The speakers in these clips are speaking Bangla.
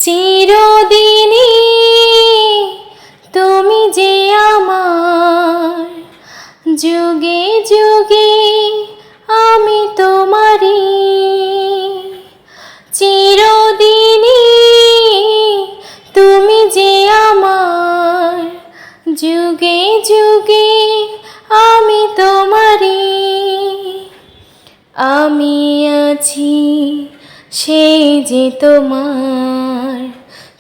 চিরদিনই তুমি যে আমার, যুগে যুগে আমি তোমারই। চিরদিনই তুমি যে আমার, যুগে যুগে আমি তোমারই। আমি আছি সেই যে তোমার,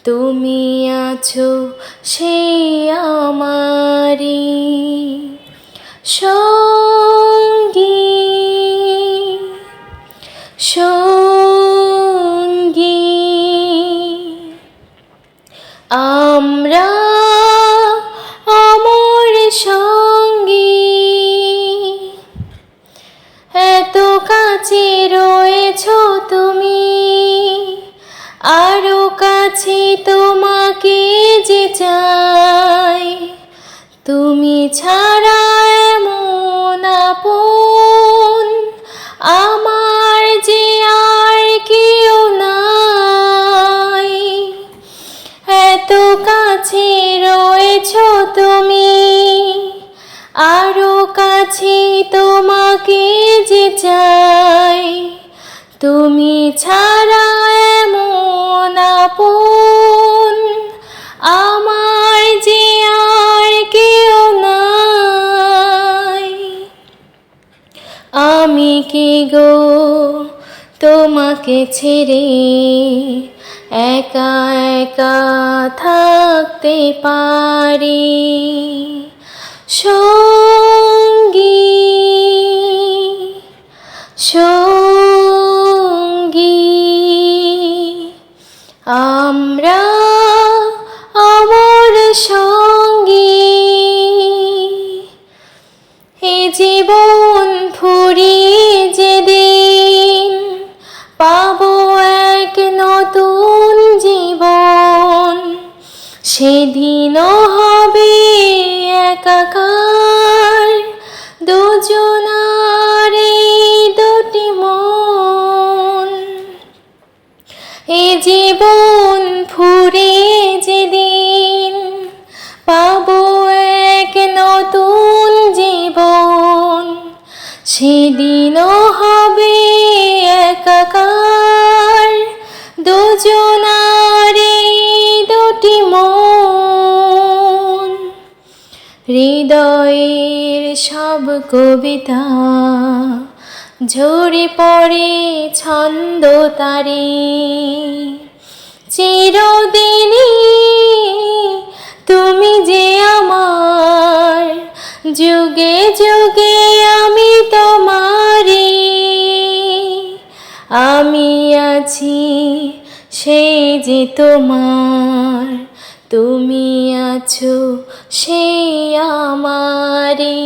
তুমি আছো সেই আমারই সঙ্গী সঙ্গী। আমরা অমর সঙ্গী, এত কাছে রয়েছো তুমি, আরো কাছে তোমাকে যে চাই। তুমি ছাড়া এমন আপন আমার যে আর কেউ নাই। এত কাছে রয়েছো তুমি, আরো কাছে তোমাকে যে চাই। তুমি ছাড়া এমন আপন আমার যে আর কেউ নাই। আমি কি গো তোমাকে ছেড়ে একা একা থাকতে পারি সঙ্গী সঙ্গী। আমরা অমর সঙ্গী, এ জীবন ফুরিয়ে যেদিন পাবো এক নতুন জীবন, সেদিনও হবে একাকার দুজনার এই দুটি মন। এ জীবন ফুরিয়ে যেদিন পাবো এক নতুন জীবন, সেদিনও হবে একাকার দুজনার এই দুটি মন। হৃদয়ের সব কবিতা ঝরে পড়ে ছন্দ তারে। চিরদিনই তুমি যে আমার, যুগে যুগে আমি তোমারই। আমি আছি সেই যে তোমার, তুমি আছো সেই আমারই।